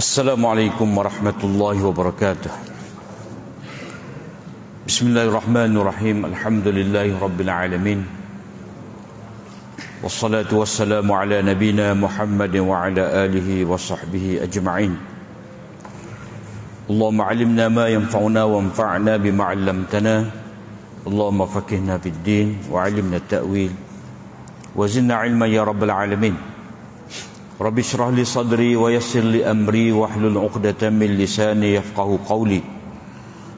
Assalamualaikum warahmatullahi wabarakatuh. Bismillahirrahmanirrahim. Alhamdulillahi rabbil alamin. Wassalatu wassalamu ala nabina Muhammad wa ala alihi wa sahbihi ajma'in. Allahumma alimna ma yanfa'una wa anfa'na bima 'allamtana. Allahumma faqihna fid din wa 'allimna at-ta'wil wa zidna 'ilman ya rabbal alamin. Rabbi syrah li sadri wa yassir li amri wahlul 'uqdatam min lisani yafqahu qawli.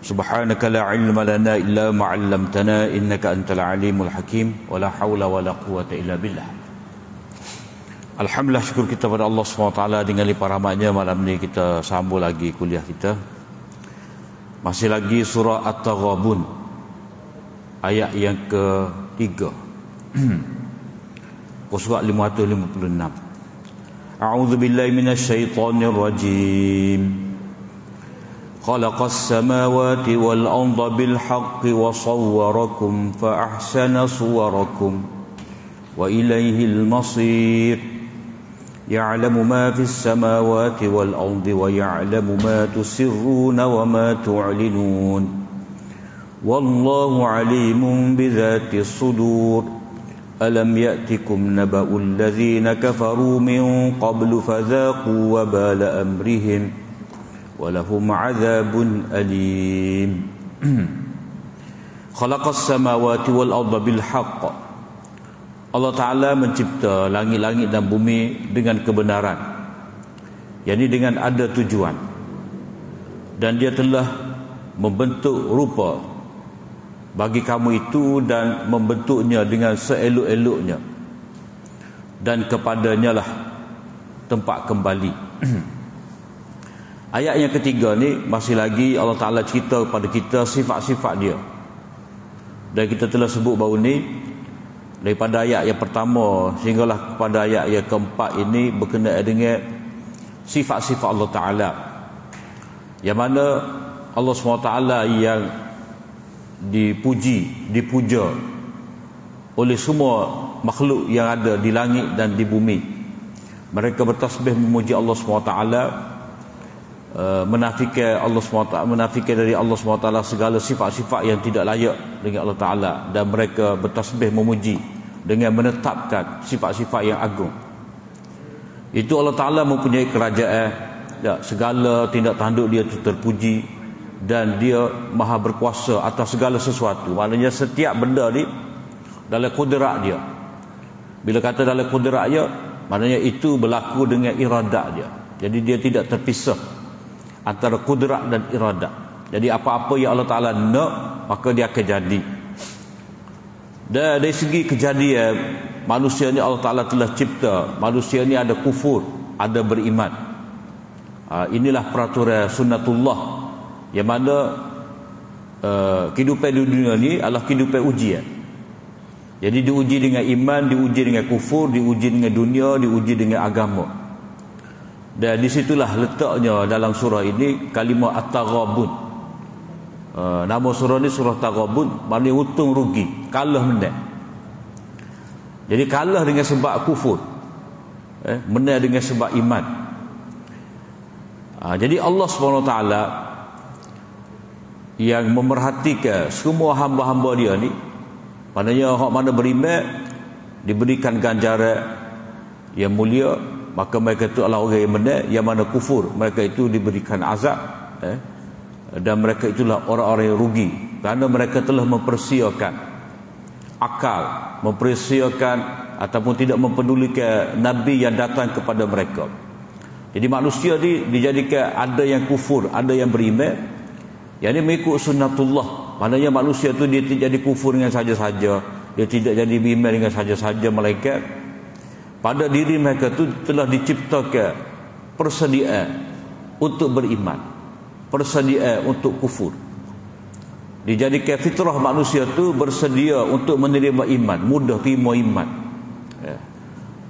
Subhanaka la ilma lana illa ma 'allamtana innaka antal alimul hakim wa la haula wa la quwwata illa billah. Alhamdulillah, syukur kita pada Allah SWT dengan limpah rahmatnya. Malam ni kita sambung lagi kuliah kita. Masih lagi surah At-Taghabun, ayat yang ke-3. Surah 556. أعوذ بالله من الشيطان الرجيم خلق السماوات والأرض بالحق وصوركم فأحسن صوركم وإليه المصير يعلم ما في السماوات والأرض ويعلم ما تسرون وما تعلنون والله عليم بذات الصدور ألم يأتكم نبأ الذين كفروا من قبل فذاقوا وبال أمرهم ولهم عذاب أليم خلق السماوات والأرض بالحق. Allah Ta'ala mencipta langit-langit dan bumi dengan kebenaran, yakni dengan ada tujuan, dan dia telah membentuk rupa bagi kamu itu dan membentuknya dengan seelok-eloknya, dan kepadanya lah tempat kembali. Ayat yang ketiga ni masih lagi Allah Ta'ala cerita kepada kita sifat-sifat dia, dan kita telah sebut baru ni daripada ayat yang pertama sehinggalah kepada ayat yang keempat ini berkenaan dengan sifat-sifat Allah Ta'ala, yang mana Allah SWT yang dipuja oleh semua makhluk yang ada di langit dan di bumi. Mereka bertasbih memuji Allah SWT, menafikan Allah SWT, menafikan dari Allah SWT segala sifat-sifat yang tidak layak dengan Allah Ta'ala, dan mereka bertasbih memuji dengan menetapkan sifat-sifat yang agung. Itu Allah Ta'ala mempunyai kerajaan, ya, segala tindak tanduk dia itu terpuji, dan dia maha berkuasa atas segala sesuatu. Maknanya setiap benda ni dalam kudrat dia. Bila kata dalam kudrat dia, maknanya itu berlaku dengan iradat dia. Jadi dia tidak terpisah antara kudrat dan iradat. Jadi apa-apa yang Allah Ta'ala nak, maka dia akan jadi. Dan dari segi kejadian, manusia ni Allah Ta'ala telah cipta. Manusia ni ada kufur, ada beriman. Inilah peraturan sunnatullah, yang mana kehidupan di dunia ni adalah kehidupan ujian. Jadi diuji dengan iman, diuji dengan kufur, diuji dengan dunia, diuji dengan agama. Dan disitulah letaknya dalam surah ini kalimah At-Taghabun. Nama surah ni surah Taghabun, maknanya untung rugi, kalah menang. Jadi kalah dengan sebab kufur, menang dengan sebab iman. Jadi Allah SWT yang memerhatikan semua hamba-hamba dia ni, maknanya hak mana beriman diberikan ganjaran yang mulia, maka mereka itu adalah orang yang menang. Yang mana kufur, mereka itu diberikan azab, dan mereka itulah orang-orang yang rugi, kerana mereka telah mempersiakan akal, mempersiakan ataupun tidak mempedulikan Nabi yang datang kepada mereka. Jadi manusia ni dijadikan ada yang kufur, ada yang beriman. Yang ini mengikut sunnatullah. Maknanya manusia tu dia tidak jadi kufur dengan saja-saja, dia tidak jadi beriman dengan saja-saja, melainkan pada diri mereka tu telah diciptakan persediaan untuk beriman, persediaan untuk kufur. Dijadikan fitrah manusia tu bersedia untuk menerima iman, mudah terima iman,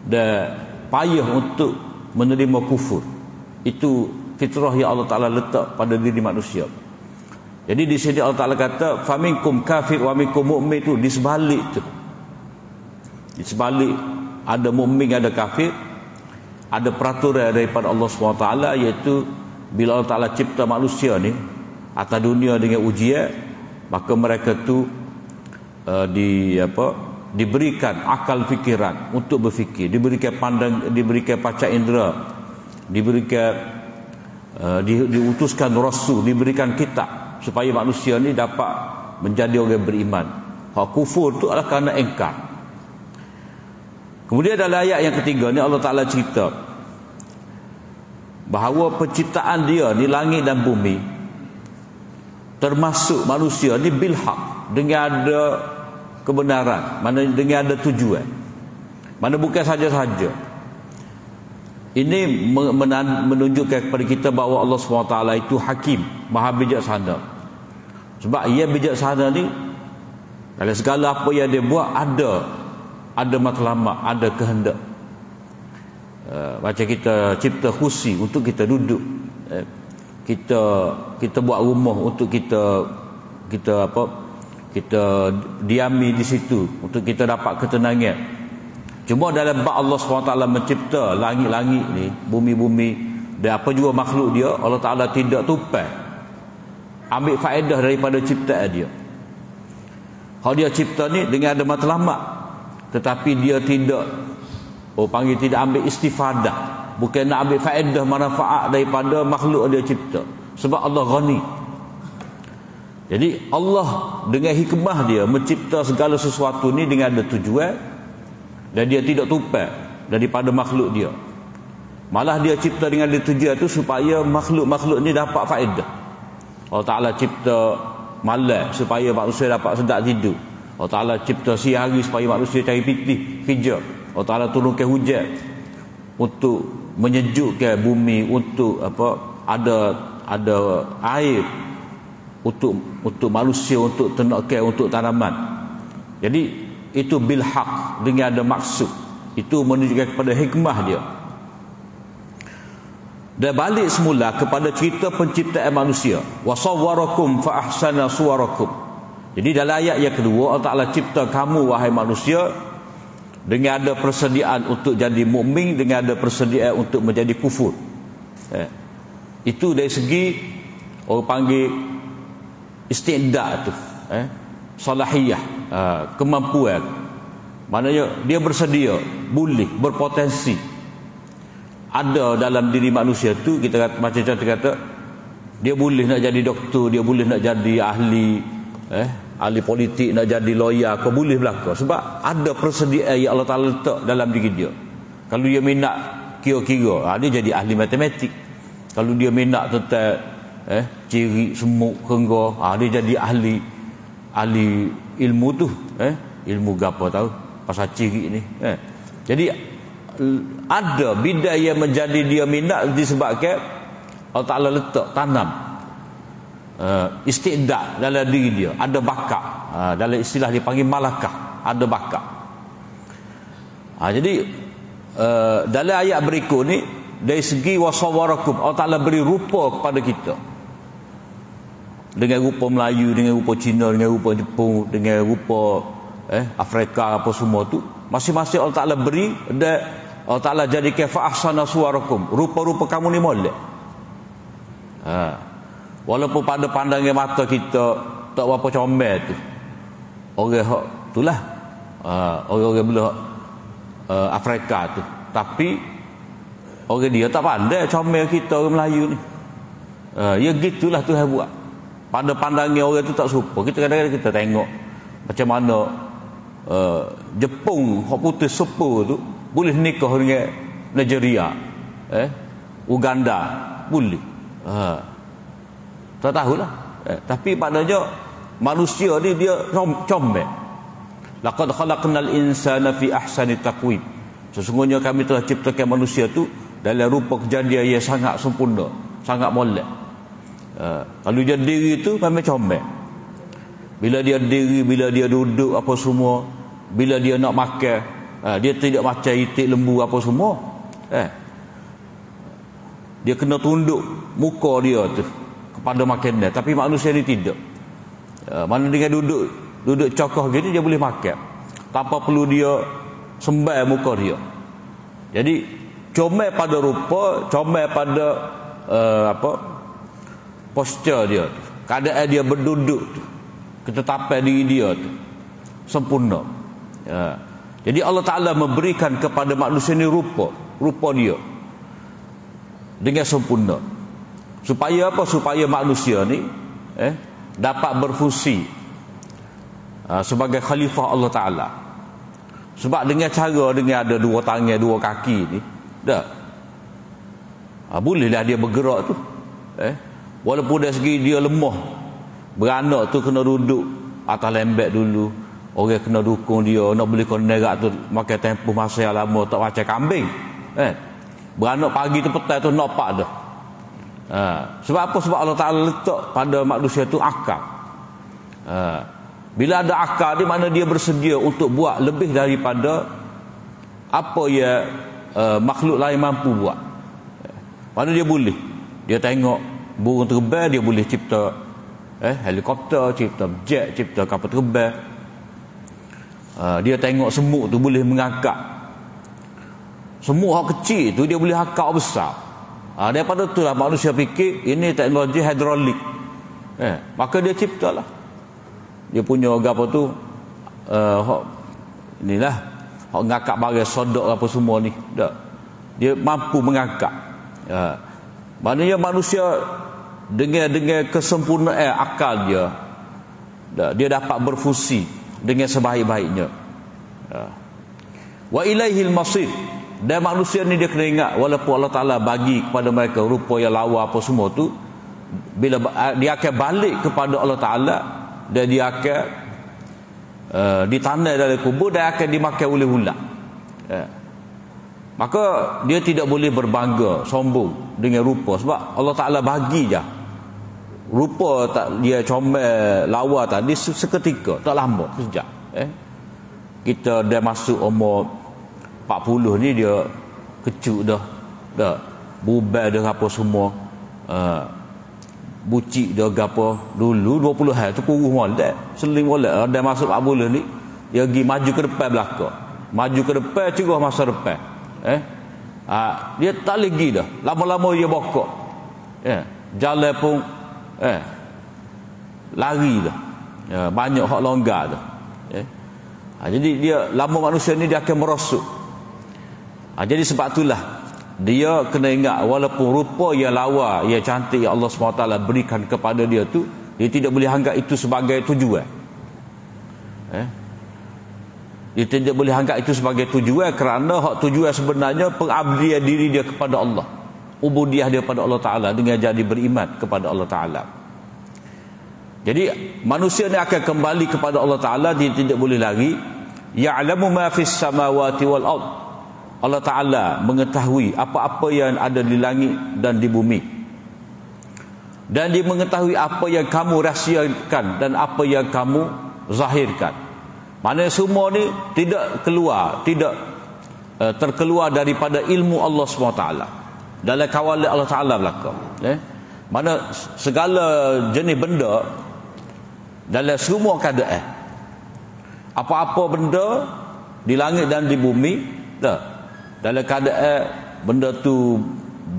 dan payah untuk menerima kufur. Itu fitrah yang Allah Ta'ala letak pada diri manusia. Jadi di sini Allah Ta'ala kata faminkum kafir wa minkum mu'min, tu di sebalik tu. Di sebalik ada mukmin, ada kafir, ada peraturan daripada Allah SWT, iaitu bila Allah Ta'ala cipta manusia ni atas dunia dengan ujian, maka mereka tu diberikan akal fikiran untuk berfikir, diberikan pandang, diberikan panca indera, diberikan diutuskan rasul, diberikan kitab, supaya manusia ni dapat menjadi orang beriman. Hak kufur tu adalah kerana engkar. Kemudian dalam ayat yang ketiga ni Allah Ta'ala cerita bahawa penciptaan dia ni langit dan bumi, termasuk manusia ni bil haq, dengan ada kebenaran, mana dengan ada tujuan, mana bukan saja-saja. Ini menunjukkan kepada kita bahawa Allah SWT itu hakim, maha bijaksana. Sebab ia bijaksana ni dalam segala apa yang dia buat ada matlamat, ada kehendak. Macam kita cipta kursi untuk kita duduk, kita buat rumah untuk kita diami di situ untuk kita dapat ketenangan. Cuma dalam bab Allah SWT mencipta langit-langit ni, bumi-bumi dan apa juga makhluk dia, Allah Ta'ala tidak tupai ambil faedah daripada ciptaan dia. Kalau dia cipta ni dengan ada matlamat, tetapi dia tidak tidak ambil istifadah, bukan nak ambil faedah manfaat daripada makhluk dia cipta, sebab Allah ghani. Jadi Allah dengan hikmah dia mencipta segala sesuatu ni dengan ada tujuan, dan dia tidak tupai daripada makhluk dia. Malah dia cipta dengan ada tujuan tu supaya makhluk-makhluk ni dapat faedah. Allah Ta'ala cipta malam supaya manusia dapat sedap tidur. Allah Ta'ala cipta siang hari supaya manusia cari pitih kerja. Allah Ta'ala turunkan hujan untuk menyejukkan bumi, untuk ada air untuk manusia, untuk ternakan, untuk tanaman. Jadi itu bil haq, dengan ada maksud. Itu menunjukkan kepada hikmah dia. Dan balik semula kepada cerita penciptaan manusia. Wa sawwarakum fa ahsana suwarakum. Jadi dalam ayat yang kedua, Allah Ta'ala cipta kamu wahai manusia dengan ada persediaan untuk jadi mukmin, dengan ada persediaan untuk menjadi kufur. Itu dari segi orang panggil isti'dad tu, salahiyah, kemampuan. Maknanya dia bersedia, boleh, berpotensi ada dalam diri manusia tu. Kita kata, macam contoh kata, dia boleh nak jadi doktor, dia boleh nak jadi ahli politik, nak jadi lawyer, kau boleh belaka, sebab ada persediaan yang Allah Ta'ala letak dalam diri dia. Kalau dia minat kira-kira, dia jadi ahli matematik. Kalau dia minat tentang ciri semut kenggo, dia jadi ahli ilmu tu, ilmu gapo tahu pasal ciri ni. Jadi ada bidang yang menjadi dia minat disebabkan Allah Ta'ala letak, tanam isti'dad dalam diri dia, ada bakat. Dalam istilah dipanggil malakah, ada bakat. Jadi dalam ayat berikut ni, dari segi wasawarakum, Allah Ta'ala beri rupa kepada kita, dengan rupa Melayu, dengan rupa Cina, dengan rupa Jepun, dengan rupa Afrika, apa semua tu masing-masing Allah Ta'ala beri. Dan Allah Ta'ala jadikan fa ahsana suwarakum, rupa-rupa kamu ni molek. Walaupun pada pandangan mata kita tak berapa comel tu, orang hak itulah orang-orang belah Afrika tu, tapi orang dia tak pandai comel kita orang Melayu ni. Ya gitulah Tuhan buat. Pada pandangan orang tu tak serupa. Kita kadang-kadang kita tengok macam mana Jepun hak putih sepu tu boleh nikah dengan Nigeria, Uganda boleh. Tak tahulah. Tapi maknanya manusia ni dia comel. Laqad khalaqnal insana fi ahsani taqwim. Sesungguhnya kami telah ciptakan manusia tu dalam rupa kejadian yang sangat sempurna, sangat molek. Kalau dia diri tu memang comel. Bila dia diri, bila dia duduk apa semua, bila dia nak makan, dia tidak macam itik lembu apa semua. Dia kena tunduk muka dia tu kepada makanan, tapi manusia ni tidak. Mana dengan duduk cokoh gini dia boleh makan tanpa perlu dia sembah muka dia. Jadi comel pada rupa, comel pada posture dia tu, keadaan dia berduduk tu, ketetapan diri dia tu sempurna. Jadi Allah Ta'ala memberikan kepada manusia ni rupa dia dengan sempurna. Supaya apa? Supaya manusia ni dapat berfungsi sebagai khalifah Allah Ta'ala. Sebab dengan ada dua tangan, dua kaki ni bolehlah dia bergerak tu. Walaupun dari segi dia lemah, beranak tu kena duduk atas lembek dulu, orang kena dukung dia, nak boleh nerak tu makan tempoh masa yang lama, tak macam kambing. Beranak pagi tu petang tu nampak dah. Sebab apa? Sebab Allah Ta'ala letak pada manusia tu akal. Bila ada akal di mana dia bersedia untuk buat lebih daripada apa yang makhluk lain mampu buat. Mana dia boleh, dia tengok burung terbang, dia boleh cipta helikopter, cipta jet, cipta kapal terbang. Dia tengok semut tu boleh mengangkat. Semut hak kecil tu dia boleh angkat besar. Daripada itulah manusia fikir ini teknologi hidrolik. Maka dia ciptalah. Dia punya apa tu inilah hak ngangkat barang sodok apa semua ni. Dia mampu mengangkat. Maknanya manusia dengan kesempurnaan akal dia dapat berfungsi dengan sebaik-baiknya. Wa ilaihil masir. Dan manusia ni dia kena ingat, walaupun Allah Ta'ala bagi kepada mereka rupa yang lawa apa semua tu, bila dia akan balik kepada Allah Ta'ala, dan dia akan ditanam dalam kubur dan akan dimakan oleh ulat. Maka dia tidak boleh berbangga, sombong dengan rupa, sebab Allah Ta'ala bagi je. Rupa dia comel lawa tadi seketika, tak lama, sekejap. Kita dah masuk umur 40 ni dia kecuk dah bubal dah apa semua, bucik dah apa. Dulu 20 hari tu kurus molek, seling molek. Dah masuk 40 ni dia pergi maju ke depan belakang, maju ke depan, cerah masa depan. Dia tak lagi dah, lama-lama dia bokok. Jalan pun lari dah. Banyak hak longgar dah. Jadi dia lama manusia ni dia akan merosot. Jadi sebab itulah dia kena ingat, walaupun rupa yang lawa, yang cantik yang Allah SWT berikan kepada dia tu, dia tidak boleh anggap itu sebagai tujuan. Dia tidak boleh anggap itu sebagai tujuan, kerana hak tujuan sebenarnya pengabdian diri dia kepada Allah, ubudiah dia kepada Allah Ta'ala dengan jadi beriman kepada Allah Ta'ala. Jadi manusia ni akan kembali kepada Allah Ta'ala, dia tidak boleh lari. Ya'lamu ma fis samawati wal ard. Allah Ta'ala mengetahui apa-apa yang ada di langit dan di bumi, dan dia mengetahui apa yang kamu rahsiakan dan apa yang kamu zahirkan. Maknanya semua ni tidak terkeluar daripada ilmu Allah SWT, dalam kawalan Allah Ta'ala belaka. Mana segala jenis benda dalam semua keadaan, apa-apa benda di langit dan di bumi, dalam keadaan benda tu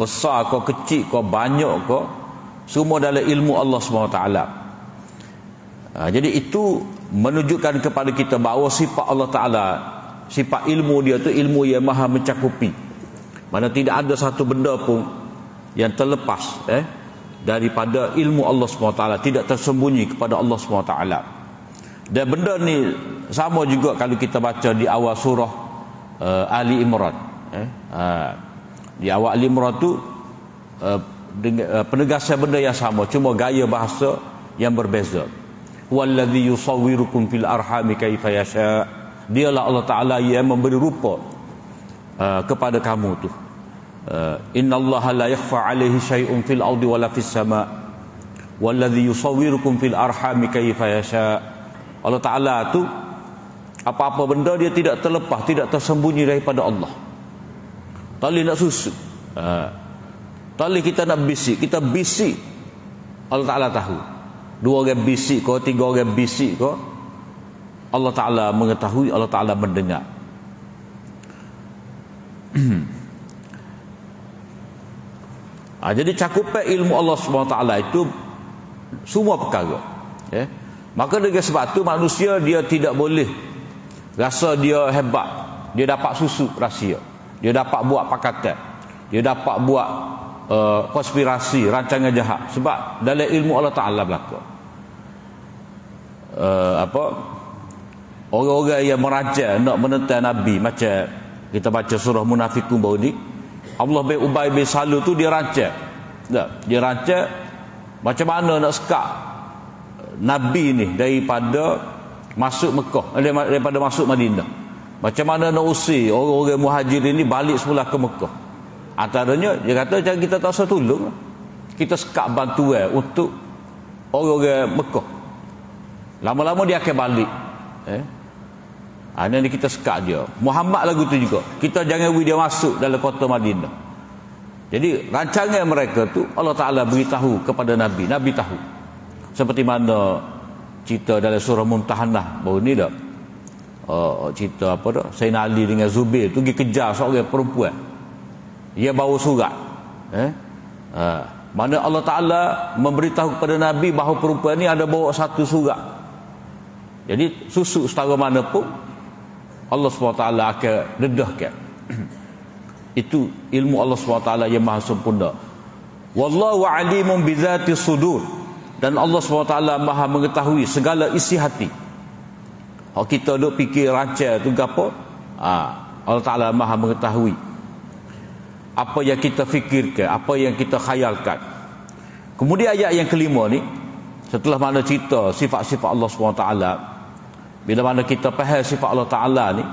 besar kau kecil kau banyak kau, semua dalam ilmu Allah SWT. Jadi itu menunjukkan kepada kita bahawa sifat Allah Ta'ala, sifat ilmu dia tu ilmu yang maha mencakupi, mana tidak ada satu benda pun yang terlepas daripada ilmu Allah SWT, tidak tersembunyi kepada Allah SWT. Dan benda ni sama juga kalau kita baca di awal surah Ali Imran. Di awal Ali Imran tu penegasan benda yang sama, cuma gaya bahasa yang berbeza. Wallazi yusawwirukum fil arhami kaifa yasha. Dialah Allah Ta'ala yang memberi rupa kepada kamu tu. Innallaha la yakhfa 'alaihi syai'un fil ardi wala fis sama'. Wallazi yusawwirukum fil arhami kaifa yasha. Allah Ta'ala tu apa-apa benda dia tidak terlepas, tidak tersembunyi daripada Allah. Tak boleh nak susu, tak boleh kita nak bisik, kita bisik, Allah Ta'ala tahu. 2 orang bisik kau, 3 orang bisik kau, Allah Ta'ala mengetahui, Allah Ta'ala mendengar. Jadi cakupan ilmu Allah SWT itu semua perkara. Maka dengan sebab tu manusia dia tidak boleh rasa dia hebat, dia dapat susu rahsia, dia dapat buat pakatan, dia dapat buat konspirasi, rancangan jahat. Sebab dalam ilmu Allah Ta'ala berlaku orang-orang yang merancang nak menentang Nabi, macam kita baca surah Munafikun baru ni, Allah bin Ubay bin Salul tu dia rancang. Dia rancang macam mana nak sekat Nabi ni daripada masuk Mekah, daripada masuk Madinah. Macam mana nak usir orang-orang muhajirin ni balik semula ke Mekah. Antaranya dia kata jangan kita tak usah tolong, kita sekat bantuan untuk orang-orang Mekah. Lama-lama dia akan balik. Ini kita sekat dia. Muhammad lagu tu juga, kita jangan beri dia masuk dalam kota Madinah. Jadi rancangan mereka tu Allah Ta'ala beritahu kepada Nabi. Nabi tahu. Seperti mana cerita dalam surah Mumtahanah baru ni dah. Cerita apa dah, Sayyidina Ali dengan Zubair tu pergi kejar seorang perempuan. Dia bawa surat. Mana Allah Ta'ala memberitahu kepada Nabi bahawa perempuan ni ada bawa satu surat. Jadi susuk setara mana pun Allah SWT akan dedahkan. Itu ilmu Allah SWT yang maha sempurna. Wallahu alimun bizati sudur. Dan Allah SWT maha mengetahui segala isi hati. Kalau kita duk fikir rancang tu apa, Allah Ta'ala maha mengetahui apa yang kita fikirkan, apa yang kita khayalkan. Kemudian ayat yang kelima ni, setelah mana cerita sifat-sifat Allah SWT, bila mana kita faham sifat Allah Ta'ala ni,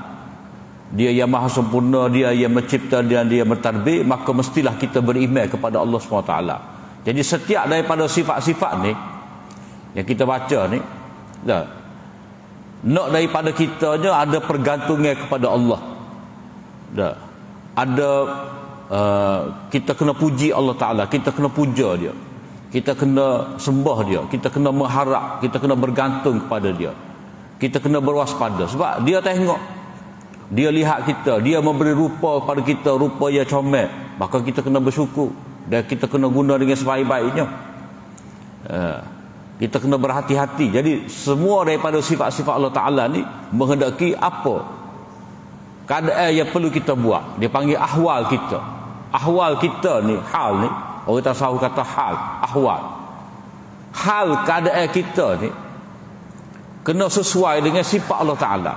dia yang maha sempurna, dia yang mencipta dan dia mentadbir, maka mestilah kita beriman kepada Allah SWT. Jadi setiap daripada sifat-sifat ni yang kita baca ni, nak daripada kitanya ada pergantungan kepada Allah. Ada kita kena puji Allah Ta'ala, kita kena puja dia, kita kena sembah dia, kita kena mengharap, kita kena bergantung kepada dia, kita kena berwaspada. Sebab dia tengok, dia lihat kita, dia memberi rupa kepada kita, rupa yang comel, maka kita kena bersyukur dan kita kena guna dengan sebaik-baiknya. Kita kena berhati-hati. Jadi semua daripada sifat-sifat Allah Ta'ala ni menghendaki apa keadaan yang perlu kita buat. Dia panggil ahwal kita. Ahwal kita ni, hal ni, orang tasawuf kata hal, ahwal. Hal keadaan kita ni kena sesuai dengan sifat Allah Ta'ala.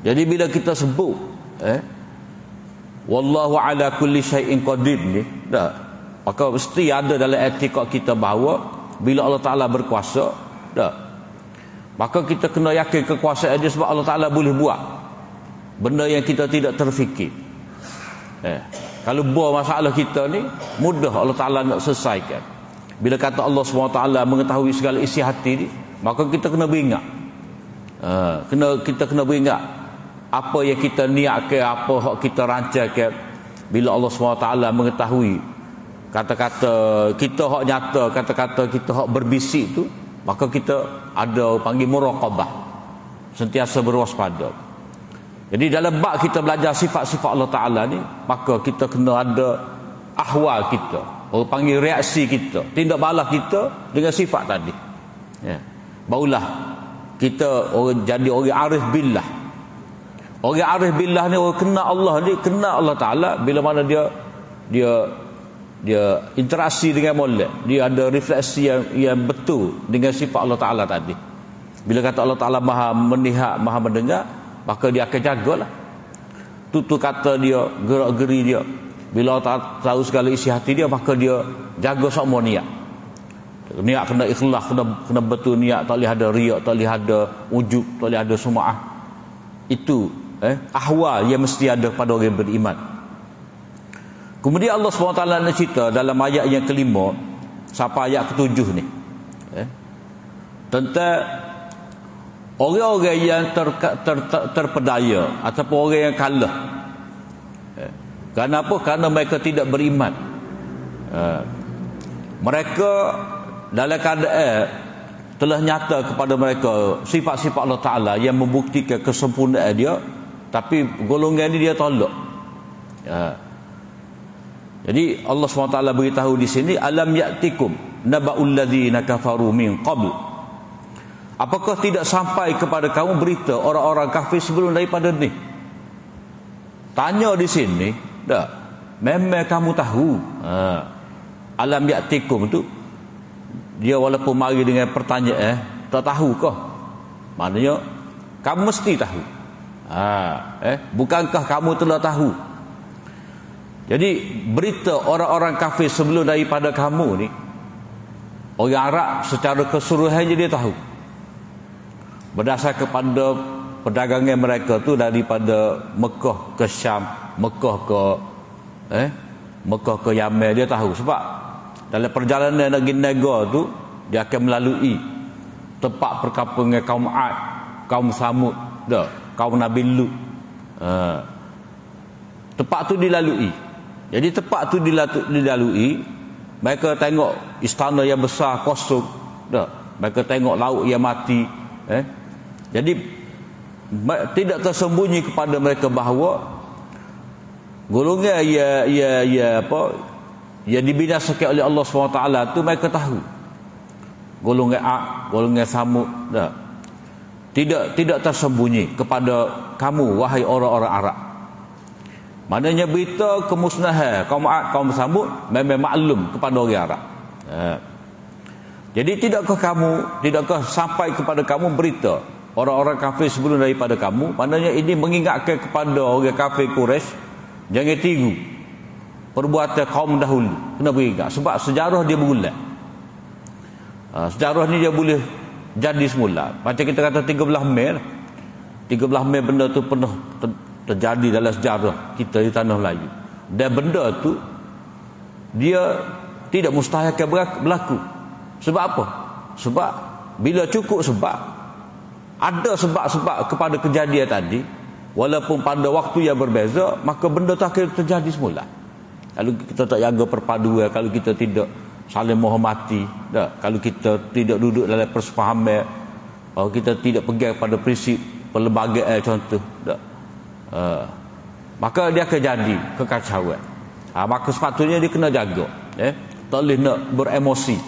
Jadi bila kita sebut wallahu ala kulli syai'in qadir ni, maka mesti ada dalam etikad kita bahawa bila Allah Ta'ala berkuasa, maka kita kena yakin kekuasaan dia, sebab Allah Ta'ala boleh buat benda yang kita tidak terfikir. Kalau buat masalah kita ni mudah Allah Ta'ala nak selesaikan. Bila kata Allah SWT mengetahui segala isi hati ni, maka kita kena beringat, kita kena beringat apa yang kita niatkan, apa yang kita rancangkan. Bila Allah SWT mengetahui kata-kata kita hak nyata, kata-kata kita hak berbisik tu, maka kita ada panggil muraqabah, sentiasa berwaspada. Jadi dalam bab kita belajar sifat-sifat Allah Ta'ala ni, maka kita kena ada ahwal kita, orang panggil reaksi kita, tindak balas kita dengan sifat tadi. Barulah kita orang jadi orang arif billah. Orang arif billah ni orang kenal Allah ni, kenal Allah Ta'ala bila mana dia interaksi dengan molek, dia ada refleksi yang betul dengan sifat Allah Ta'ala tadi. Bila kata Allah Ta'ala maha melihat, maha mendengar, maka dia akan jagalah tutur kata dia, gerak-geri dia. Bila Allah tahu segala isi hati dia, maka dia jaga semua niat. Niat kena ikhlas, kena betul niat, tak boleh ada riak, tak boleh ada ujub, tak boleh ada sum'ah. Itu ahwal yang mesti ada pada orang beriman. Kemudian Allah SWT nak cerita dalam ayat yang kelima sampai ayat ketujuh ni, tentang orang-orang yang terpedaya ataupun orang yang kalah. Kenapa? Kerana mereka tidak beriman. Mereka dalam keadaan telah nyata kepada mereka sifat-sifat Allah Ta'ala yang membuktikan kesempurnaan dia, tapi golongan ini dia tolak. Jadi Allah SWT beritahu di sini, alam ya'tikum naba'ul ladzina kafaru min qabl. Apakah tidak sampai kepada kamu berita orang-orang kafir sebelum daripada ni? Tanya di sini, dah. Memang kamu tahu. Alam ya'tikum tu dia walaupun mari dengan pertanyaan, tak tahu kah? Maknanya kamu mesti tahu. Bukankah kamu telah tahu? Jadi berita orang-orang kafir sebelum daripada kamu ni, orang Arab secara keseluruhannya dia tahu. Berdasar kepada perdagangan mereka tu daripada Mekah ke Syam, Mekah ke Yaman, dia tahu. Sebab dalam perjalanan negeri Naga tu dia akan melalui tempat perkampungan kaum Ad, kaum Samud, kaum Nabi Lut. Tempat tu dilalui. Jadi tempat tu dilalui, mereka tengok istana yang besar kosong, mereka tengok laut yang mati. Jadi tidak tersembunyi kepada mereka bahawa golongan yang dibinasakan oleh Allah SWT tu mereka tahu. Golongan Ad, golongan Samud, tidak tersembunyi kepada kamu wahai orang-orang Arab. Maknanya berita kemusnahan kaum Ad, kaum Samud memang maklum kepada orang Arab. Jadi tidakkah sampai kepada kamu berita orang-orang kafir sebelum daripada kamu? Maknanya ini mengingatkan kepada orang kafir Quraisy, jangan tiru perbuatan kaum dahulu. Kena beringat sebab sejarah dia berulang. Sejarah ni dia boleh jadi semula. Macam kita kata 13 Mei. 13 Mei benda tu pernah terjadi dalam sejarah kita di tanah Melayu. Dan benda tu dia tidak mustahil akan berlaku. Sebab apa? Sebab bila cukup sebab, ada sebab-sebab kepada kejadian tadi, walaupun pada waktu yang berbeza, maka benda tu akan terjadi semula. Kalau kita tak jaga perpaduan, kalau kita tidak saling menghormati, kalau kita tidak duduk dalam persefahaman, kalau kita tidak pegang pada prinsip perlembagaan contoh, maka dia akan jadi kekacauan. Maka sepatutnya dia kena jaga, tak boleh nak beremosi.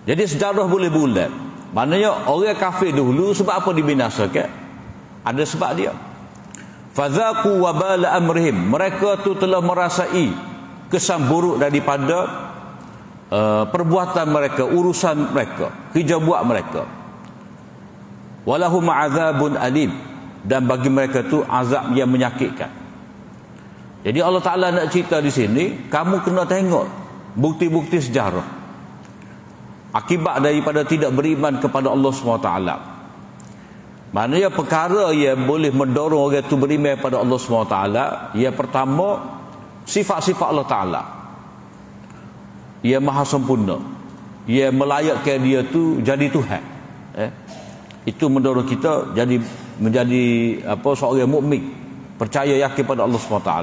Jadi sejarah boleh bulat. Maknanya orang kafir dulu sebab apa dibinasakan? Ada sebab dia. Fadzaqu wabala amrihim. Mereka tu telah merasai kesan buruk daripada perbuatan mereka, urusan mereka, kerja buat mereka. Walahum azabun alim. Dan bagi mereka tu azab yang menyakitkan. Jadi Allah Ta'ala nak cerita di sini, kamu kena tengok bukti-bukti sejarah akibat daripada tidak beriman kepada Allah SWT. Maknanya perkara yang boleh mendorong orang itu beriman kepada Allah SWT, yang pertama, sifat-sifat Allah Ta'ala yang maha sempurna, yang melayakkan dia tu jadi Tuhan. Itu mendorong kita menjadi seorang mukmin, percaya yakin pada Allah SWT.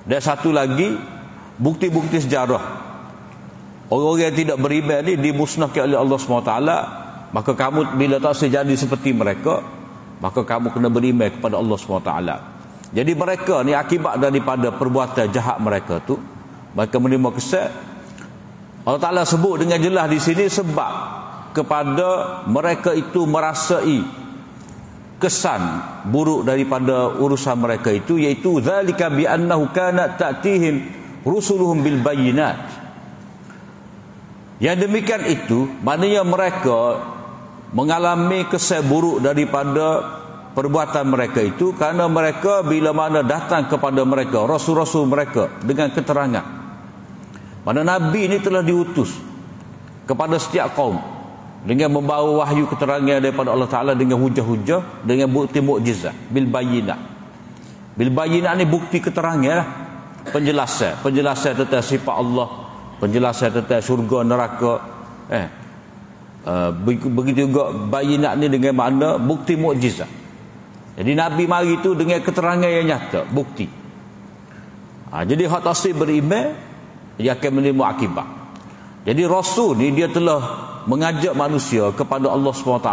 Dan satu lagi, bukti-bukti sejarah. Orang-orang yang tidak beriman ni dimusnahkan oleh Allah SWT. Maka kamu bila tak sejadi seperti mereka, maka kamu kena beriman kepada Allah SWT. Jadi mereka ni akibat daripada perbuatan jahat mereka tu, mereka menerima kesan. Allah Ta'ala sebut dengan jelas di sini sebab kepada mereka itu merasai kesan buruk daripada urusan mereka itu, iaitu zalika bi annahu kanat ta'tihim rusuluhum bil bayyinat. Yang demikian itu maknanya mereka mengalami kesan buruk daripada perbuatan mereka itu kerana mereka bila mana datang kepada mereka rasul-rasul mereka dengan keterangan. Mana nabi ini telah diutus kepada setiap kaum dengan membawa wahyu keterangan daripada Allah Ta'ala dengan hujah-hujah, dengan bukti mukjizat, bil bayyinah. Bil bayyinah ni bukti keterangan, penjelasan tentang sifat Allah, penjelasan tentang syurga neraka. Begitu juga bayyinah ni dengan makna bukti mukjizat. Jadi Nabi mari itu dengan keterangan yang nyata, bukti. Jadi hak tasdik beriman, dia akan menerima akibat. Jadi Rasul ni dia telah mengajak manusia kepada Allah SWT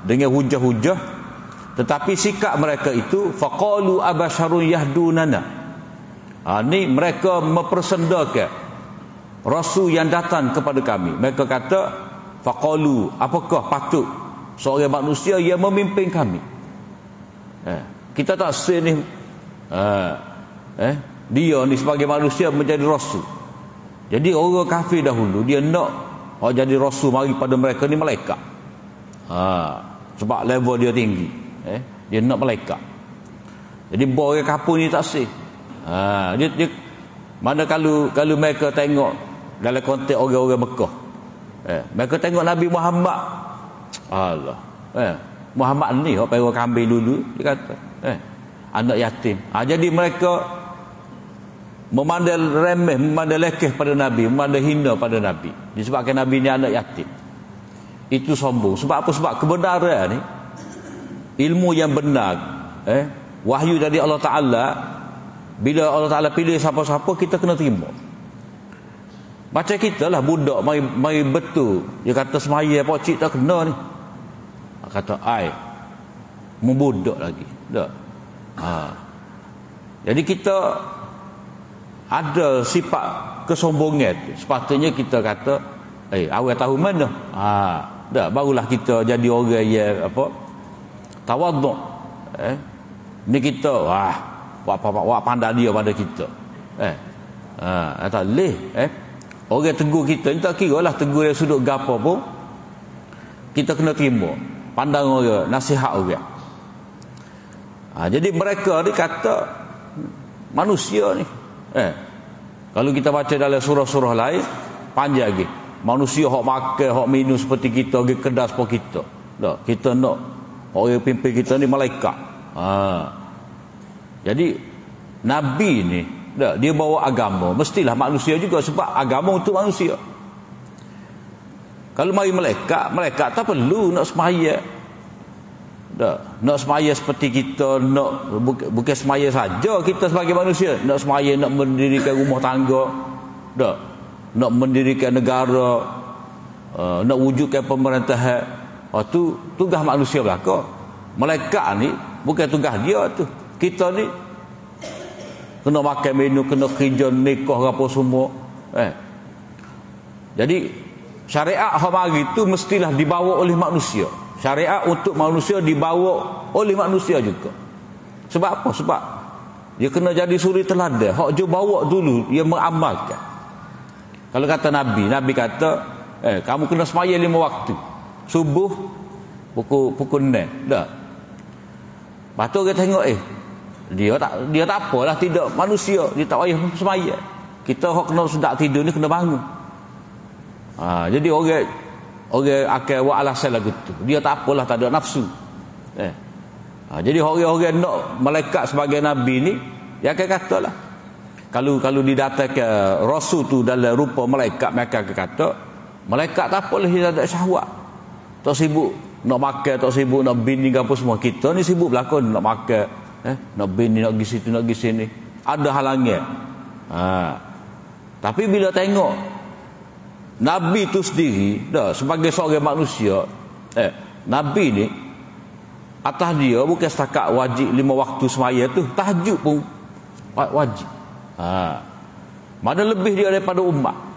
dengan hujah-hujah, tetapi sikap mereka itu faqalu abasharun yahdunana, Ni mereka mempersendakan rasul yang datang kepada kami. Mereka kata, faqalu, apakah patut seorang manusia yang memimpin kami? Kita tak say ni dia ni sebagai manusia menjadi rasul. Jadi orang kafir dahulu dia nak jadi rasul mari pada mereka ni malaikat. Sebab level dia tinggi. Dia nak malaikat. Jadi orang kapur ni tak say. Dia mana kalau mereka tengok dalam konteks orang-orang Mekah, mereka tengok Nabi Muhammad, Allah, Muhammad ni orang pergi kambing dulu, dia kata anak yatim. Jadi mereka memandang remeh, memandang lekeh pada Nabi, memandang hina pada Nabi disebabkan Nabi ni anak yatim. Itu sombong. Sebab apa? Sebab kebenaran ni, ilmu yang benar, wahyu dari Allah Ta'ala, bila Allah Ta'ala pilih siapa-siapa, kita kena terima. Macam kita lah, budak mari betul, dia kata semaya pocik tak kena ni, kata ai membudak lagi tak. Jadi kita ada sifat kesombongan tu. Sepatutnya kita kata awal tahu mana, tak, barulah kita jadi orang yang tawaduk. Ni kita wak pandai dia pada kita. Tak leh. Orang tegur kita, tak kira lah tegur dari sudut gapo pun, kita kena terima pandang orang, nasihat orang. Jadi mereka ni kata manusia ni, kalau kita baca dalam surah-surah lain panjang lagi, manusia hok makan, hok minum seperti kita, pergi kedas pun kita. Tak, kita nak orang pimpin kita ni malaikat. Jadi Nabi ni, dia bawa agama, mestilah manusia juga, sebab agama untuk manusia. Kalau mari malaikat tak perlu nak semaya. Nak semaya seperti kita, bukan semaya saja kita sebagai manusia, nak semaya, nak mendirikan rumah tangga, nak mendirikan negara, nak wujudkan pemerintahan. Tu tugas manusia belaka. Malaikat ni bukan tugas dia tu. Kita ni kena makan minum, kena kerja, nikah apa semua. Jadi syariat hak mari tu mestilah dibawa oleh manusia. Syariat untuk manusia dibawa oleh manusia juga. Sebab apa? Sebab dia kena jadi suri teladan. Hak je bawa dulu, dia mengamalkan. Kalau kata Nabi kata, kamu kena semaya 5 waktu. Subuh pukul 6. Dah. Lepas tu kita tengok dia tak apalah, tidak manusia, dia tak payah semaya. Kita hak kena sedap tidur ni kena bangun. Jadi orang akan buat alasan lagu tu. Dia tak apalah, tak ada nafsu. Jadi orang-orang nak malaikat sebagai Nabi ni, dia akan katalah, kalau didatangkan rasul tu dalam rupa malaikat, mereka akan kata malaikat tak apalah, dia tak ada syahwat, tak sibuk nak makan, tak sibuk nak bini apa semua. Kita ni sibuk berlakon nak makan, nak bini, nak pergi situ, nak pergi sini, ada halangan. Tapi bila tengok Nabi tu sendiri sebagai seorang manusia, Nabi ni atas dia bukan setakat wajib 5 waktu semaya tu, tahajud pun wajib. Mana lebih dia daripada umat.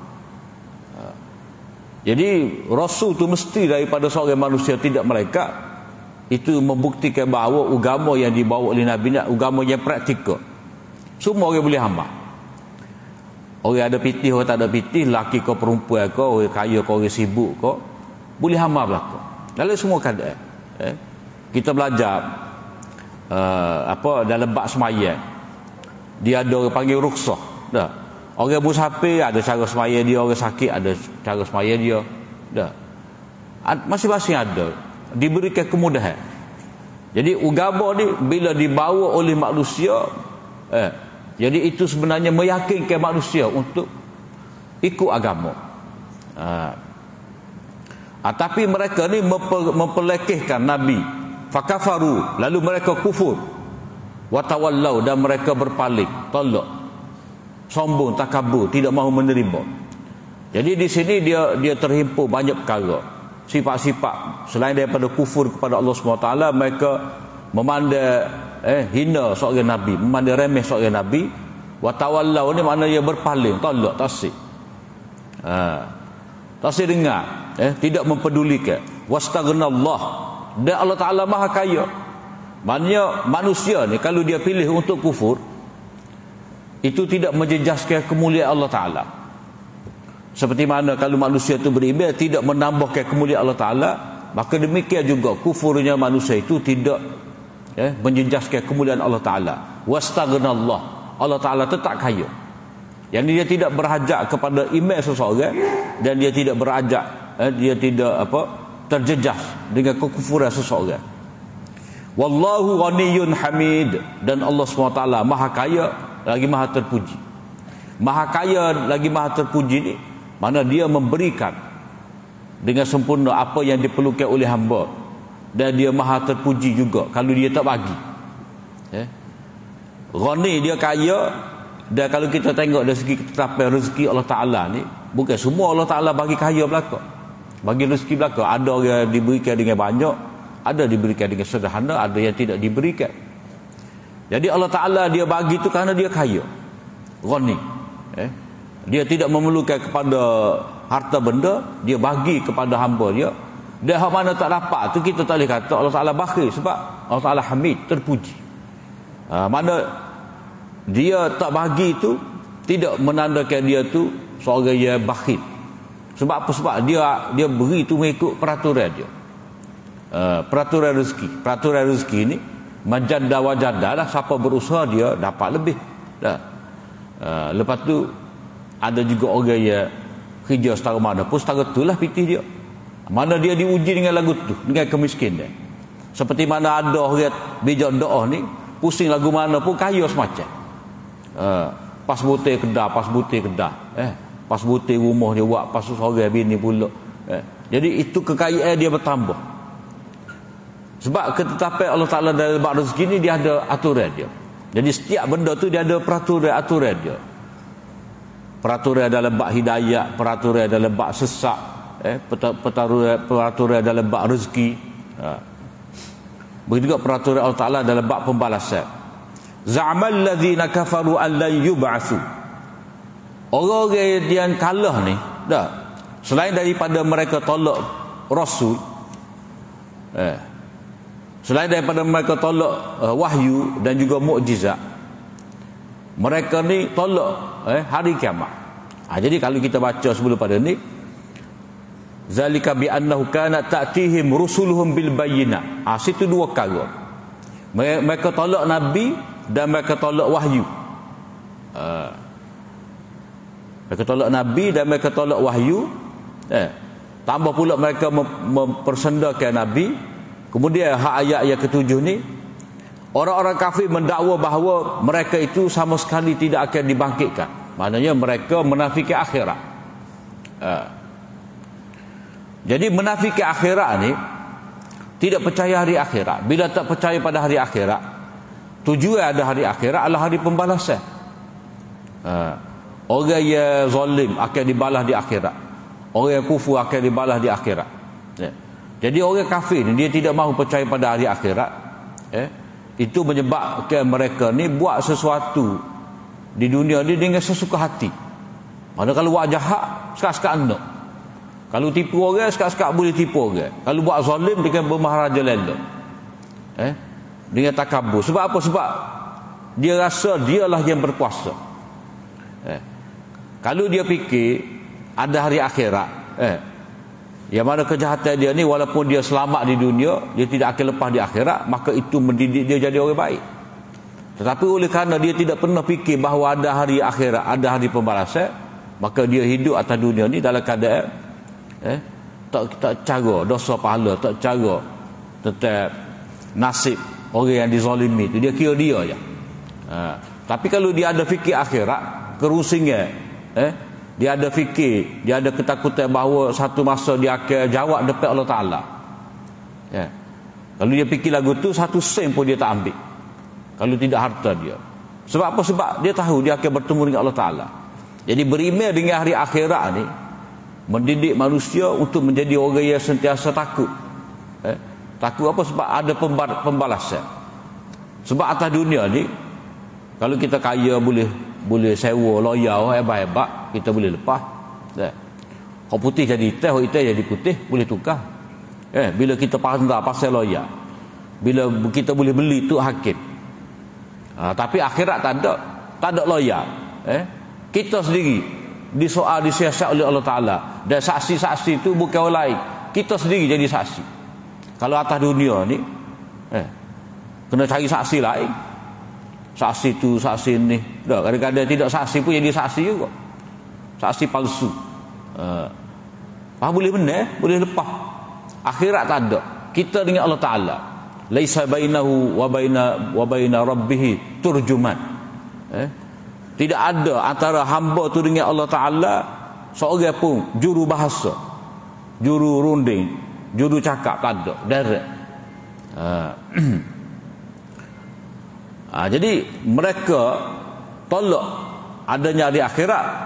Jadi rasul tu mesti daripada seorang manusia, tidak malaikat. Itu membuktikan bahawa agama yang dibawa oleh Nabi ni agama yang praktikal. Semua orang boleh amal. Orang ada pitih, orang tak ada pitih, lelaki kau, perempuan kau, orang kaya kau, orang sibuk kau, boleh amal belaka. Dalam semua keadaan. Kita belajar dalam bab semaya, dia ada orang panggil rukhsah. Orang musafir ada cara semaya dia, orang sakit ada cara semaya dia. Masing-masing ada, diberikan kemudahan. Jadi agama ni bila dibawa oleh manusia, jadi itu sebenarnya meyakinkan manusia untuk ikut agama. Tapi mereka ni memperlekehkan Nabi. Fakafaru, lalu mereka kufur. Watawallau, dan mereka berpaling, tolak, sombong, takabur, tidak mahu menerima. Jadi di sini dia terhimpun banyak perkara, sifat-sifat selain daripada kufur kepada Allah SWT. Mereka memandang hina seorang Nabi, memandang remeh seorang Nabi, Wa tawallaw ni makna ia berpaling, tolak, tasik. Tasik dengar, tidak mempedulikan. Wastaghnallah, dan Allah Taala Maha Kaya. Maknanya manusia ni kalau dia pilih untuk kufur, itu tidak menjejaskan kemuliaan Allah Taala. Seperti mana kalau manusia itu beriman tidak menambahkan kemuliaan Allah Taala, maka demikian juga kufurnya manusia itu tidak menjejaskan kemuliaan Allah Taala. Wastaghnallah, Allah Taala tetap kaya. Yang dia tidak berhajat kepada iman seseorang, dan dia tidak berhajat, dia tidak terjejas dengan kekufuran seseorang. Wallahu ghaniyyun hamid, dan Allah SWT Maha Kaya lagi Maha terpuji. Maha Kaya lagi Maha terpuji ni mana dia memberikan dengan sempurna apa yang diperlukan oleh hamba, dan dia Maha terpuji juga kalau dia tak bagi. Ghani, dia kaya. Dan kalau kita tengok dari segi ketetapan rezeki Allah Ta'ala ni, bukan semua Allah Ta'ala bagi kaya belaka, bagi rezeki belaka. Ada orang diberikan dengan banyak, ada diberikan dengan sederhana, ada yang tidak diberikan. Jadi Allah Ta'ala dia bagi tu kerana dia kaya, Ghani. Dia tidak memerlukan kepada harta benda, dia bagi kepada hamba dia. Dan hak mana tak dapat tu kita tak boleh kata Allah Ta'ala bakhil, sebab Allah Ta'ala hamid, terpuji. Mana dia tak bagi itu tidak menandakan dia tu seorang yang bakhil. Sebab apa? Sebab dia beri tu mengikut peraturan dia. Peraturan rezeki. Peraturan rezeki ni majadda wajadda lah, siapa berusaha dia dapat lebih. Lepas tu ada juga orang yang kerja setara mana pun setara itulah pitih dia. Mana dia diuji dengan lagu tu, dengan kemiskinan. Seperti mana ada orang bijak doa ni, pusing lagu mana pun kaya semacam. Pas butir kedah, pas butir kedah, pas butir rumah dia buat, pas seorang bini pula. Jadi itu kekayaan dia bertambah. Sebab ketetapan Allah Ta'ala dalam bab rezeki ni dia ada aturan dia. Jadi setiap benda tu dia ada peraturan dia. Peraturan dalam bab hidayah, peraturan dalam bab sesak, peraturan dalam bab rezeki. Begitu juga peraturan Allah Ta'ala dalam bab pembalasan. Za'amal ladzina kafaru an lan yub'atsu. Orang-orang yang kalah ni, selain daripada mereka tolak rasul, selain daripada mereka tolak wahyu dan juga mukjizat, mereka ni tolak hari kiamat. Jadi kalau kita baca sebelum pada ni, zalika bi annahu kana ta'tihim rusuluhum bil bayyinat. Situ dua perkara. Mereka tolak nabi dan mereka tolak wahyu. Mereka tolak nabi dan mereka tolak wahyu. Tambah pula mereka mempersendakan nabi. Kemudian ayat yang ketujuh ni, orang-orang kafir mendakwa bahawa mereka itu sama sekali tidak akan dibangkitkan. Maknanya mereka menafiki akhirat. Jadi menafiki akhirat ni, tidak percaya hari akhirat. Bila tak percaya pada hari akhirat, tujuan ada hari akhirat adalah hari pembalasan. Orang yang zalim akan dibalas di akhirat. Orang yang kufur akan dibalas di akhirat. Jadi orang kafir ni dia tidak mahu percaya pada hari akhirat. Itu menyebabkan mereka ni buat sesuatu di dunia ni dengan sesuka hati. Mana kalau buat jahat, sekat-sekat nak. Kalau tipu orang, sekat-sekat boleh tipu orang. Kalau buat zalim dengan bermaharaja lela. Dengan takabur. Sebab apa? Sebab dia rasa dialah yang berkuasa. Kalau dia fikir ada hari akhirat, yang mana kejahatan dia ni walaupun dia selamat di dunia, dia tidak akan lepas di akhirat, maka itu mendidik dia jadi orang baik. Tetapi oleh kerana dia tidak pernah fikir bahawa ada hari akhirat, ada hari pembalasan, maka dia hidup atas dunia ni dalam keadaan tak cara dosa pahala, tak cara tentang nasib orang yang dizalimi itu, dia kira dia je. Tapi kalau dia ada fikir akhirat, kerusingan, dia ada fikir, dia ada ketakutan bahawa satu masa dia akan jawab depan Allah Ta'ala. Kalau dia fikir lagu tu, satu sen pun dia tak ambil kalau tidak harta dia. Sebab apa? Sebab dia tahu dia akan bertemu dengan Allah Ta'ala. Jadi beriman dengan hari akhirat ni mendidik manusia untuk menjadi orang yang sentiasa takut. Takut apa? Sebab ada pembalasan. Sebab atas dunia ni, kalau kita kaya boleh boleh sewa lawyer hebat-hebat, kita boleh lepas. Hak putih jadi hitam, hak hitam jadi putih, boleh tukar. Bila kita pandai pasal lawyer, bila kita boleh beli tu hakim. Tapi akhirat tak ada lawyer. Kita sendiri disoal, disiasat oleh Allah Ta'ala, dan saksi-saksi tu bukan orang lain, kita sendiri jadi saksi. Kalau atas dunia ni kena cari saksi lain, saksi tu saksi ni, kadang-kadang tidak saksi pun jadi saksi juga, saksi palsu. Boleh benar, boleh lepas. Akhirat tak ada, kita dengan Allah Ta'ala. Laisa bainahu wa baina rabbih turjuman. Tidak ada antara hamba tu dengan Allah Ta'ala seorang pun juru bahasa, juru runding, juru cakap, tak ada, direct. Jadi mereka tolak adanya di akhirat.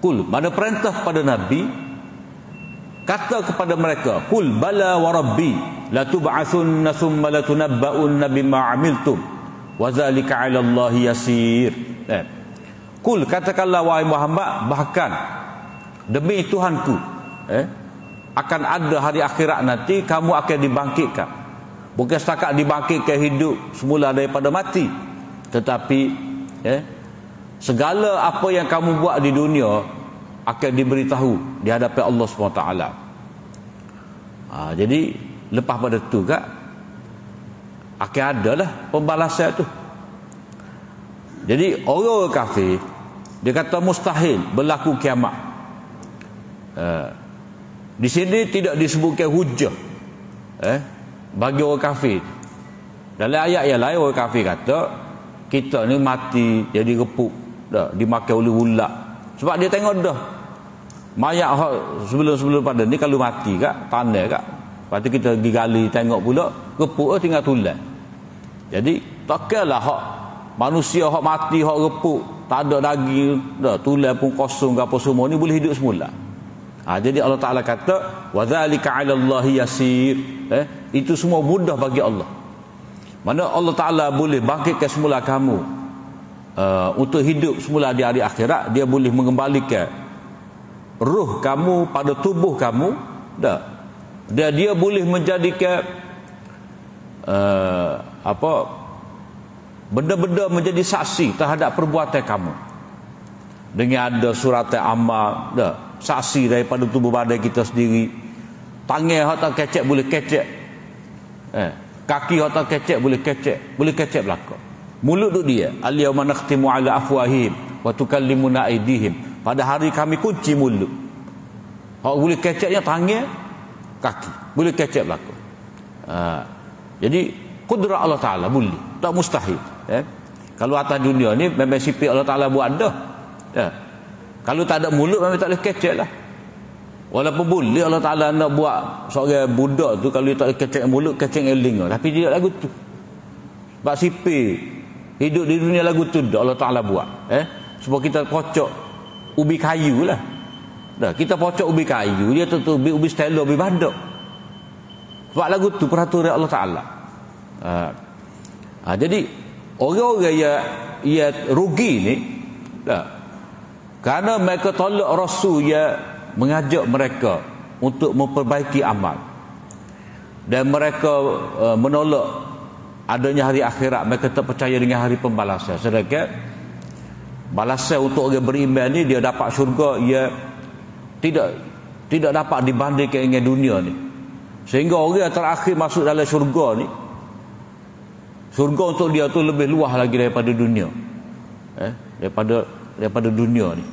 Kul mana perintah kepada Nabi, kata kepada mereka, kul bala wa rabbi la tub'atsunna thumma la tunabba'unna bima 'amiltum wa dzalika 'ala Allahi yasir. Kul, katakanlah wahai Muhammad, bahkan demi Tuhanku, akan ada hari akhirat nanti kamu akan dibangkitkan. Bukan setakat dibangkitkan hidup semula daripada mati, tetapi segala apa yang kamu buat di dunia akan diberitahu di hadapan Allah SWT. Jadi lepas pada tu kak, akan adalah pembalasan tu. Jadi orang kafir, dia kata mustahil berlaku kiamat. Di sini tidak disebutkan hujah bagi orang kafir. Dalam ayat yang lain orang kafir kata kita ni mati jadi repuk dah, dimakan oleh ulat. Sebab dia tengok dah mayat sebelum-sebelum pada ni kalau mati kak, tanah kak, lepas tu kita pergi gali tengok pula repuk tinggal tulang. Jadi takkanlah hak manusia hak mati, hak repuk, tak ada daging dah, tulang pun kosong ke apa semua ni boleh hidup semula. Jadi Allah Ta'ala kata wa dzalika 'ala Allahi yasir. Itu semua mudah bagi Allah. Mana Allah Ta'ala boleh bangkitkan semula kamu untuk hidup semula di hari akhirat. Dia boleh mengembalikan ruh kamu pada tubuh kamu dah. Dia boleh menjadikan benda-benda menjadi saksi terhadap perbuatan kamu. Dengan ada surat amal dah, saksi daripada tubuh badan kita sendiri. Tangan hak tak kecek boleh kecek, kaki hak tak kecek boleh kecek belakang. Mulut tu dia, al-yawma nakhtimu ala afwahihim wa tukallimuna aydihim. Pada hari kami kunci mulut. Hak boleh keceknya tangan, kaki, boleh kecek belakang. Jadi kudrat Allah Ta'ala boleh, tak mustahil. Kalau atas dunia ni memang sifat Allah Ta'ala buat dah. Kalau tak ada mulut memang tak boleh kecek lah. Walaupun boleh Allah Ta'ala nak buat seorang budak tu, kalau dia tak boleh kecek mulut, kecek eling, tapi dia lagu tu. Sebab sifat hidup di dunia lagu tu dah Allah Ta'ala buat. Sebab kita pocok ubi kayu lah. Kita pocok ubi kayu, dia tu ubi stella, ubi badak. Sebab lagu tu peraturan Allah Ta'ala. Jadi orang-orang yang rugi ni kerana mereka tolak Rasul yang mengajak mereka untuk memperbaiki amal, dan mereka menolak adanya hari akhirat. Mereka tak percaya dengan hari pembalasan. Sedangkan balasan untuk orang beriman ni, dia dapat syurga yang tidak dapat dibandingkan dengan dunia ni. Sehingga orang yang terakhir masuk dalam syurga ni, syurga untuk dia tu lebih luas lagi daripada dunia, daripada dunia ni.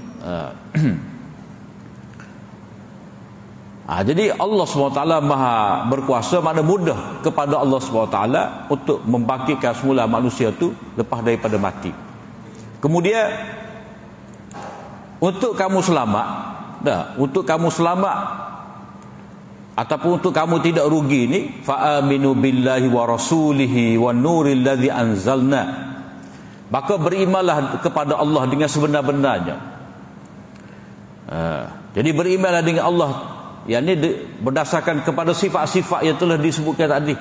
Jadi Allah SWT maha berkuasa, makna mudah kepada Allah SWT untuk membangkitkan semula manusia tu lepas daripada mati. Kemudian untuk kamu selamat, untuk kamu selamat ataupun untuk kamu tidak rugi ni, fa aminu billahi wa rasulihi wan nuril ladzi anzalna. Maka berimanlah kepada Allah dengan sebenar-benarnya. Jadi berimanlah dengan Allah, yang ini berdasarkan kepada sifat-sifat yang telah disebutkan tadi.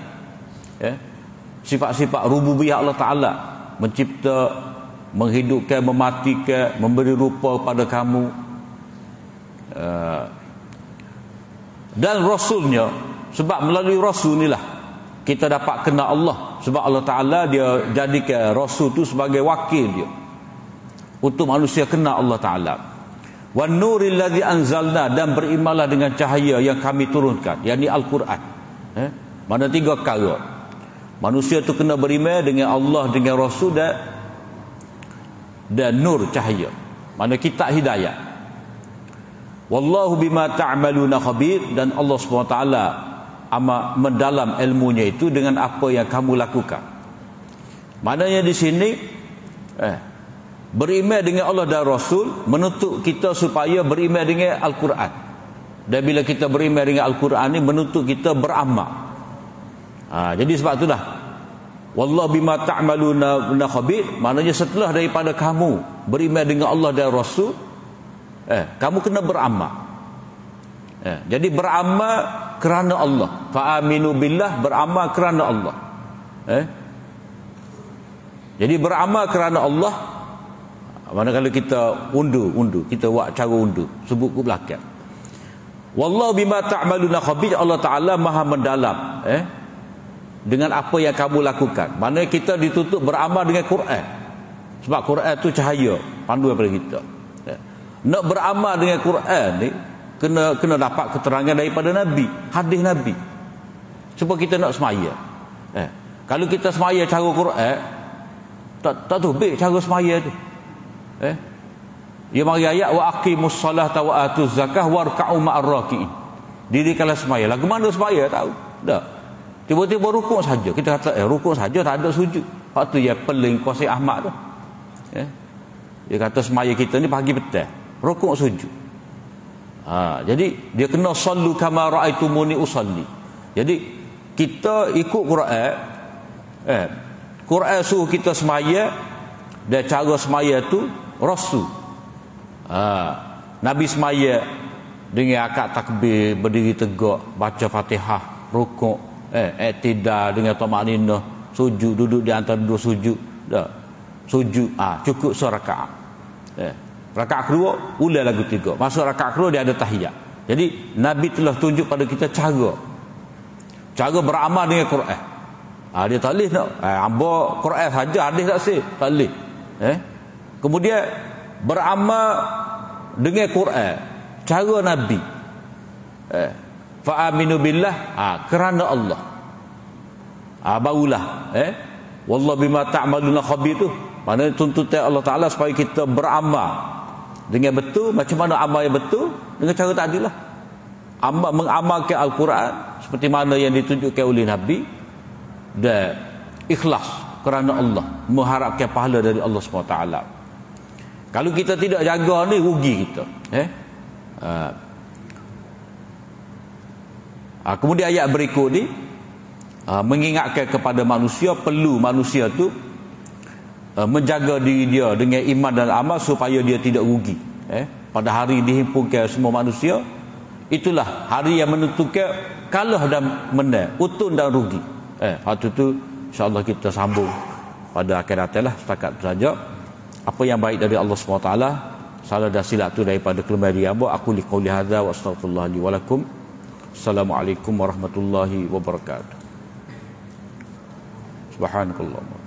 Sifat-sifat rububiyah Allah Ta'ala, mencipta menghidupkan, mematikan, memberi rupa kepada kamu, dan Rasulnya. Sebab melalui Rasul inilah kita dapat kenal Allah. Sebab Allah Ta'ala dia jadikan Rasul tu sebagai wakil dia untuk manusia kenal Allah Ta'ala. Wan nuril ladzi anzalna, dan berimanlah dengan cahaya yang kami turunkan, yakni Al-Quran. Mana 3 perkara. Manusia tu kena beriman dengan Allah, dengan Rasul, dan nur, cahaya. Mana kitab hidayah. Wallahu bima ta'maluna khabir, dan Allah SWT amat mendalam ilmunya itu dengan apa yang kamu lakukan. Maknanya di sini beriman dengan Allah dan Rasul menuntut kita supaya beriman dengan Al-Quran. Dan bila kita beriman dengan Al-Quran ni menuntut kita beramal. Jadi sebab itulah wallahu bima ta'maluna khabir, maknanya setelah daripada kamu beriman dengan Allah dan Rasul, kamu kena beramal. Jadi beramal kerana Allah. Fa'aminu billah, beramal kerana Allah. Jadi beramal kerana Allah. Mana kalau kita undur, kita buat cara undur, sebut ke belakang. Wallahu bima ta'maluna khabir, Allah Ta'ala maha mendalam dengan apa yang kamu lakukan. Maknanya kita dituntut beramal dengan Quran. Sebab Quran tu cahaya, panduan pada kita. Nak beramal dengan Quran ni kena dapat keterangan daripada Nabi, hadis Nabi. Supaya kita nak semaya. Kalau kita semaya cara Quran, tak tahu baik cara semaya tu. Dia mari ayat wa aqimus salata wa atuz zakah warka'u ma'ar raki'in. Dirikanlah semaya. Lagu mana semaya tahu? Tak. Tiba-tiba rukuk saja. Kita kata rukuk saja tak ada sujud. Hak tu ya peling Qasi Ahmad tu. Dia kata semaya kita ni pagi petang, rukuk sujud. Jadi dia kena sallu kama ra'aitumuni usalli. Jadi kita ikut Quran. Quran suruh kita semaya, dan cara semaya tu Rasul. Nabi semaya dengan akad takbir, berdiri tegak, baca Fatihah, rukuk, i'tidal dengan tamakninah, sujud, duduk di antara 2 sujud. Sujud cukup serakaat. Rakaat kedua ulang lagu 3. Masuk rakaat kedua dia ada tahiyat. Jadi Nabi telah tunjuk pada kita cara beramal dengan Quran. Dia tak boleh nak hamba Quran saja, hadis tak sih, tak boleh. Kemudian beramal dengan Quran cara Nabi. Fa'aminu billah, kerana Allah. Barulah wallahu bima ta'maluna khabir tu. Maknanya tuntutan Allah Ta'ala supaya kita beramal dengan betul. Macam mana amal yang betul? Dengan cara tadi lah. Mengamalkan Al-Quran seperti mana yang ditunjukkan oleh Nabi, dan ikhlas kerana Allah, mengharapkan pahala dari Allah SWT. Kalau kita tidak jaga ni, rugi kita. Kemudian ayat berikut ni mengingatkan kepada manusia, perlu manusia tu menjaga diri dia dengan iman dan amal supaya dia tidak rugi. Pada hari dihimpunkan semua manusia, itulah hari yang menentukan kalah dan menang, untung dan rugi. Waktu tu insya-Allah kita sambung pada akhir lah. Setakat saja. Apa yang baik dari Allah SWT, salah dan silap tu daripada kelemahan hamba. Aku liqauli hadza wa astaghfirullah li wa lakum. Assalamualaikum warahmatullahi wabarakatuh. Subhanallah.